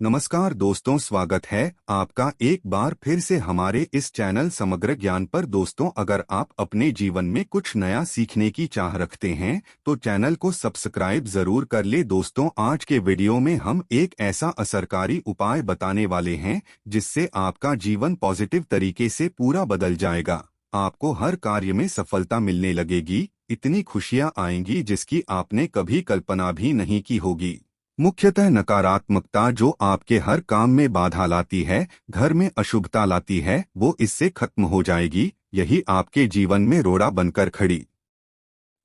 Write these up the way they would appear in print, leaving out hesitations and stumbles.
नमस्कार दोस्तों, स्वागत है आपका एक बार फिर से हमारे इस चैनल समग्र ज्ञान पर। दोस्तों, अगर आप अपने जीवन में कुछ नया सीखने की चाह रखते हैं तो चैनल को सब्सक्राइब जरूर कर ले। दोस्तों, आज के वीडियो में हम एक ऐसा असरकारी उपाय बताने वाले हैं जिससे आपका जीवन पॉजिटिव तरीके से पूरा बदल जाएगा। आपको हर कार्य में सफलता मिलने लगेगी, इतनी खुशियां आएंगी जिसकी आपने कभी कल्पना भी नहीं की होगी। मुख्यतः नकारात्मकता जो आपके हर काम में बाधा लाती है, घर में अशुभता लाती है, वो इससे खत्म हो जाएगी। यही आपके जीवन में रोड़ा बनकर खड़ी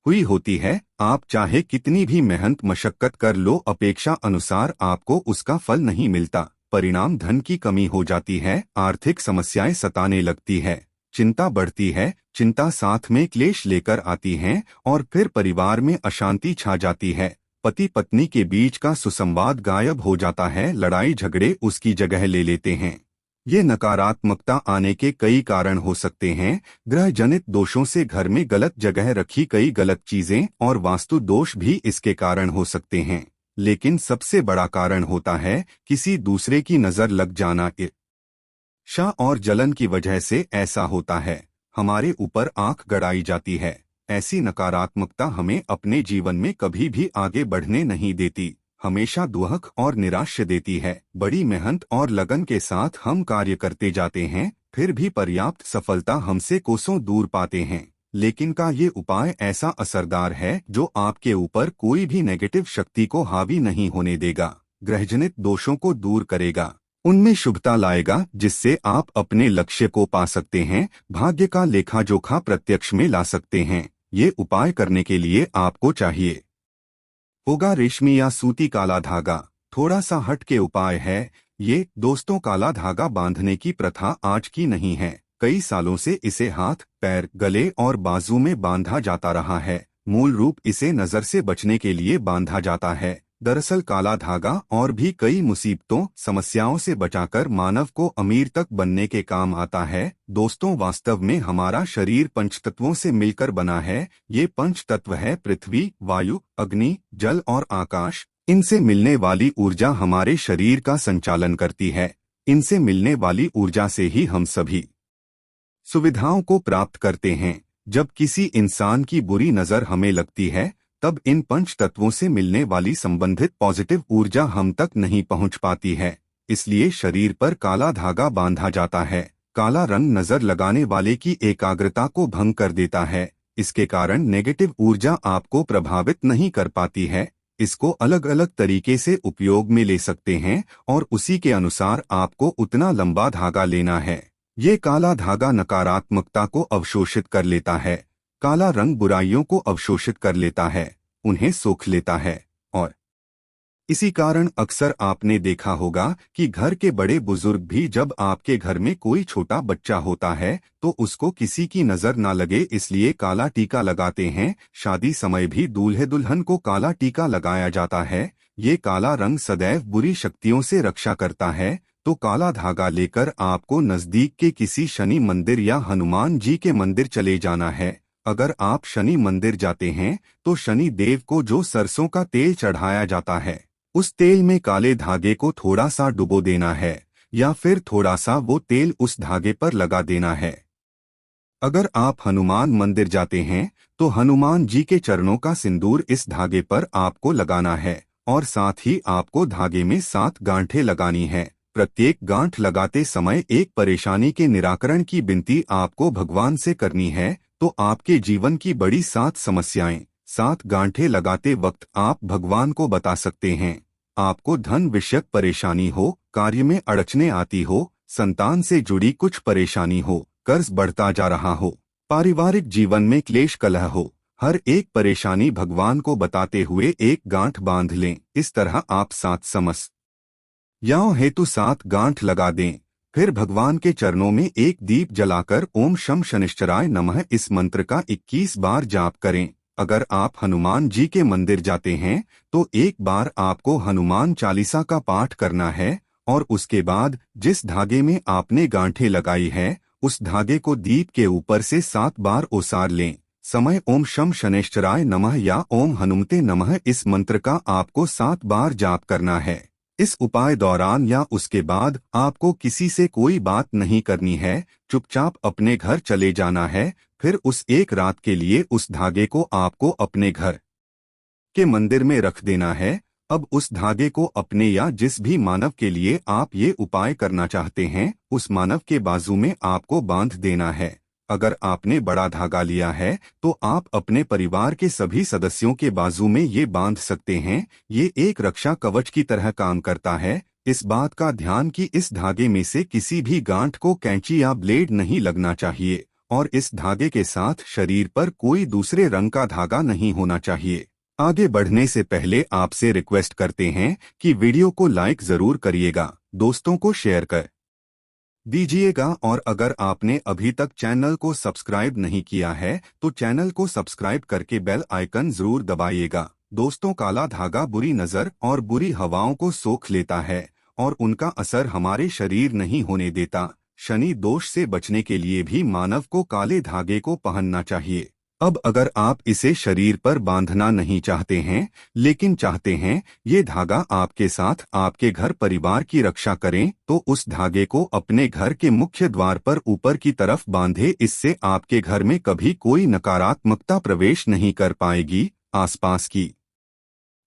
हुई होती है। आप चाहे कितनी भी मेहनत मशक्कत कर लो, अपेक्षा अनुसार आपको उसका फल नहीं मिलता। परिणाम धन की कमी हो जाती है, आर्थिक समस्याएं सताने लगती है, चिंता बढ़ती है, चिंता साथ में क्लेश लेकर आती है और फिर परिवार में अशांति छा जाती है। पति पत्नी के बीच का सुसंवाद गायब हो जाता है, लड़ाई झगड़े उसकी जगह ले लेते हैं। ये नकारात्मकता आने के कई कारण हो सकते हैं। ग्रह जनित दोषों से घर में गलत जगह रखी कई गलत चीजें और वास्तु दोष भी इसके कारण हो सकते हैं। लेकिन सबसे बड़ा कारण होता है किसी दूसरे की नजर लग जाना। ईर्ष्या और जलन की वजह से ऐसा होता है, हमारे ऊपर आंख गड़ाई जाती है। ऐसी नकारात्मकता हमें अपने जीवन में कभी भी आगे बढ़ने नहीं देती, हमेशा दुख और निराशा देती है। बड़ी मेहनत और लगन के साथ हम कार्य करते जाते हैं, फिर भी पर्याप्त सफलता हमसे कोसों दूर पाते हैं। लेकिन का ये उपाय ऐसा असरदार है जो आपके ऊपर कोई भी नेगेटिव शक्ति को हावी नहीं होने देगा, ग्रहजनित दोषों को दूर करेगा, उनमें शुभता लाएगा, जिससे आप अपने लक्ष्य को पा सकते हैं, भाग्य का लेखा जोखा प्रत्यक्ष में ला सकते हैं। ये उपाय करने के लिए आपको चाहिए होगा रेशमी या सूती काला धागा। थोड़ा सा हट के उपाय है ये। दोस्तों, काला धागा बांधने की प्रथा आज की नहीं है, कई सालों से इसे हाथ, पैर, गले और बाजू में बांधा जाता रहा है। मूल रूप इसे नजर से बचने के लिए बांधा जाता है। दरअसल काला धागा और भी कई मुसीबतों समस्याओं से बचाकर मानव को अमीर तक बनने के काम आता है। दोस्तों, वास्तव में हमारा शरीर पंचतत्वों से मिलकर बना है। ये पंच तत्व है पृथ्वी, वायु, अग्नि, जल और आकाश। इनसे मिलने वाली ऊर्जा हमारे शरीर का संचालन करती है। इनसे मिलने वाली ऊर्जा से ही हम सभी सुविधाओं को प्राप्त करते हैं। जब किसी इंसान की बुरी नजर हमें लगती है तब इन पंच तत्वों से मिलने वाली संबंधित पॉजिटिव ऊर्जा हम तक नहीं पहुंच पाती है। इसलिए शरीर पर काला धागा बांधा जाता है। काला रंग नजर लगाने वाले की एकाग्रता को भंग कर देता है। इसके कारण नेगेटिव ऊर्जा आपको प्रभावित नहीं कर पाती है। इसको अलग अलग तरीके से उपयोग में ले सकते हैं और उसी के अनुसार आपको उतना लंबा धागा लेना है। ये काला धागा नकारात्मकता को अवशोषित कर लेता है। काला रंग बुराइयों को अवशोषित कर लेता है, उन्हें सोख लेता है। और इसी कारण अक्सर आपने देखा होगा कि घर के बड़े बुजुर्ग भी जब आपके घर में कोई छोटा बच्चा होता है तो उसको किसी की नजर ना लगे इसलिए काला टीका लगाते हैं। शादी समय भी दूल्हे दुल्हन को काला टीका लगाया जाता है। ये काला रंग सदैव बुरी शक्तियों से रक्षा करता है। तो काला धागा लेकर आपको नजदीक के किसी शनि मंदिर या हनुमान जी के मंदिर चले जाना है। अगर आप शनि मंदिर जाते हैं तो शनि देव को जो सरसों का तेल चढ़ाया जाता है उस तेल में काले धागे को थोड़ा सा डुबो देना है या फिर थोड़ा सा वो तेल उस धागे पर लगा देना है। अगर आप हनुमान मंदिर जाते हैं तो हनुमान जी के चरणों का सिंदूर इस धागे पर आपको लगाना है और साथ ही आपको धागे में 7 गांठें लगानी है। प्रत्येक गांठ लगाते समय एक परेशानी के निराकरण की विनती आपको भगवान से करनी है। तो आपके जीवन की बड़ी 7 समस्याएं 7 गांठें लगाते वक्त आप भगवान को बता सकते हैं। आपको धन विषयक परेशानी हो, कार्य में अड़चने आती हो, संतान से जुड़ी कुछ परेशानी हो, कर्ज बढ़ता जा रहा हो, पारिवारिक जीवन में क्लेश कलह हो, हर एक परेशानी भगवान को बताते हुए एक गांठ बांध लें। इस तरह आप 7 समस्याओं हेतु 7 गांठ लगा दें। फिर भगवान के चरणों में एक दीप जलाकर ओम शम शनिश्चराय नमः इस मंत्र का 21 बार जाप करें। अगर आप हनुमान जी के मंदिर जाते हैं तो एक बार आपको हनुमान चालीसा का पाठ करना है और उसके बाद जिस धागे में आपने गांठें लगाई है उस धागे को दीप के ऊपर से 7 बार ओसार लें। समय ओम शम शनिश्चराय नमः या ओम हनुमते नमः इस मंत्र का आपको 7 बार जाप करना है। इस उपाय दौरान या उसके बाद आपको किसी से कोई बात नहीं करनी है, चुपचाप अपने घर चले जाना है। फिर उस एक रात के लिए उस धागे को आपको अपने घर के मंदिर में रख देना है। अब उस धागे को अपने या जिस भी मानव के लिए आप ये उपाय करना चाहते हैं, उस मानव के बाजू में आपको बांध देना है। अगर आपने बड़ा धागा लिया है तो आप अपने परिवार के सभी सदस्यों के बाजू में ये बांध सकते हैं। ये एक रक्षा कवच की तरह काम करता है। इस बात का ध्यान कि इस धागे में से किसी भी गांठ को कैंची या ब्लेड नहीं लगना चाहिए और इस धागे के साथ शरीर पर कोई दूसरे रंग का धागा नहीं होना चाहिए। आगे बढ़ने से पहले आपसे रिक्वेस्ट करते हैं कि वीडियो को लाइक जरूर करिएगा, दोस्तों को शेयर कर दीजिएगा और अगर आपने अभी तक चैनल को सब्सक्राइब नहीं किया है तो चैनल को सब्सक्राइब करके बेल आइकन जरूर दबाइएगा। दोस्तों, काला धागा बुरी नज़र और बुरी हवाओं को सोख लेता है और उनका असर हमारे शरीर नहीं होने देता। शनि दोष से बचने के लिए भी मानव को काले धागे को पहनना चाहिए। अब अगर आप इसे शरीर पर बांधना नहीं चाहते हैं लेकिन चाहते हैं ये धागा आपके साथ आपके घर परिवार की रक्षा करें, तो उस धागे को अपने घर के मुख्य द्वार पर ऊपर की तरफ बांधे। इससे आपके घर में कभी कोई नकारात्मकता प्रवेश नहीं कर पाएगी। आसपास की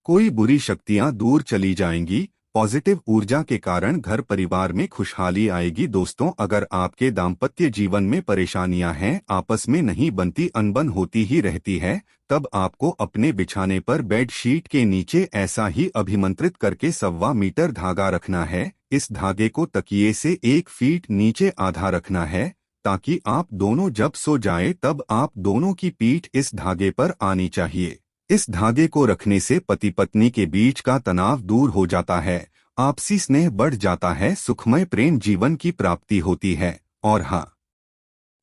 कोई बुरी शक्तियां दूर चली जाएंगी। पॉजिटिव ऊर्जा के कारण घर परिवार में खुशहाली आएगी। दोस्तों, अगर आपके दाम्पत्य जीवन में परेशानियां हैं, आपस में नहीं बनती, अनबन होती ही रहती है, तब आपको अपने बिछाने पर बेडशीट के नीचे ऐसा ही अभिमंत्रित करके 1.25 मीटर धागा रखना है। इस धागे को तकिए से 1 फीट नीचे आधा रखना है ताकि आप दोनों जब सो जाए तब आप दोनों की पीठ इस धागे पर आनी चाहिए। इस धागे को रखने से पति पत्नी के बीच का तनाव दूर हो जाता है, आपसी स्नेह बढ़ जाता है, सुखमय प्रेम जीवन की प्राप्ति होती है। और हाँ,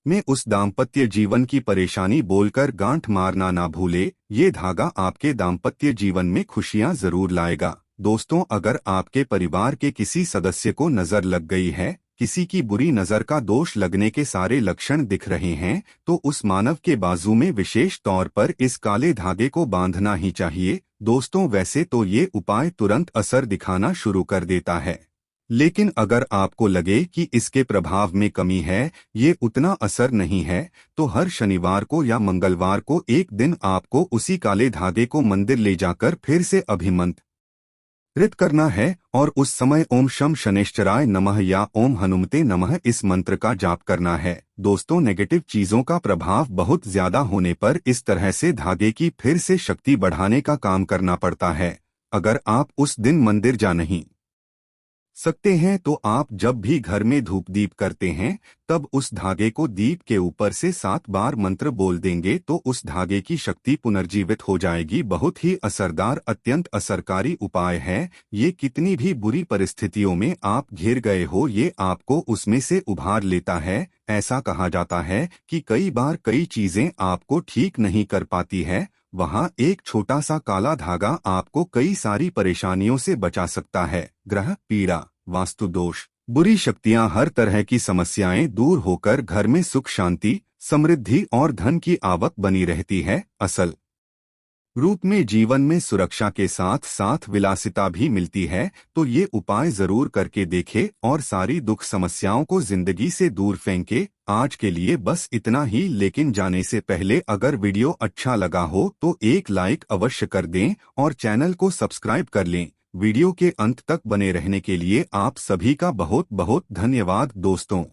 मैं उस दाम्पत्य जीवन की परेशानी बोलकर गांठ मारना ना भूले। ये धागा आपके दाम्पत्य जीवन में खुशियां जरूर लाएगा। दोस्तों, अगर आपके परिवार के किसी सदस्य को नजर लग गई है, किसी की बुरी नजर का दोष लगने के सारे लक्षण दिख रहे हैं, तो उस मानव के बाजू में विशेष तौर पर इस काले धागे को बांधना ही चाहिए। दोस्तों, वैसे तो ये उपाय तुरंत असर दिखाना शुरू कर देता है, लेकिन अगर आपको लगे कि इसके प्रभाव में कमी है, ये उतना असर नहीं है, तो हर शनिवार को या मंगलवार को एक दिन आपको उसी काले धागे को मंदिर ले जाकर फिर से अभिमंत्रित करना है और उस समय ओम शम शनैश्चराय नमः या ओम हनुमते नमः इस मंत्र का जाप करना है। दोस्तों, नेगेटिव चीजों का प्रभाव बहुत ज्यादा होने पर इस तरह से धागे की फिर से शक्ति बढ़ाने का काम करना पड़ता है। अगर आप उस दिन मंदिर जा नहीं सकते हैं तो आप जब भी घर में धूप दीप करते हैं तब उस धागे को दीप के ऊपर से 7 बार मंत्र बोल देंगे तो उस धागे की शक्ति पुनर्जीवित हो जाएगी। बहुत ही असरदार, अत्यंत असरकारी उपाय है। ये कितनी भी बुरी परिस्थितियों में आप घिर गए हो, ये आपको उसमें से उभार लेता है। ऐसा कहा जाता है कि कई बार कई चीजें आपको ठीक नहीं कर पाती है, वहाँ एक छोटा सा काला धागा आपको कई सारी परेशानियों से बचा सकता है। ग्रह पीड़ा, वास्तु दोष, बुरी शक्तियां, हर तरह की समस्याएं दूर होकर घर में सुख शांति, समृद्धि और धन की आवक बनी रहती है। असल रूप में जीवन में सुरक्षा के साथ साथ विलासिता भी मिलती है। तो ये उपाय जरूर करके देखे और सारी दुख समस्याओं को जिंदगी से दूर फेंके। आज के लिए बस इतना ही, लेकिन जाने से पहले अगर वीडियो अच्छा लगा हो तो एक लाइक अवश्य कर दें और चैनल को सब्सक्राइब कर लें। वीडियो के अंत तक बने रहने के लिए आप सभी का बहुत बहुत धन्यवाद दोस्तों।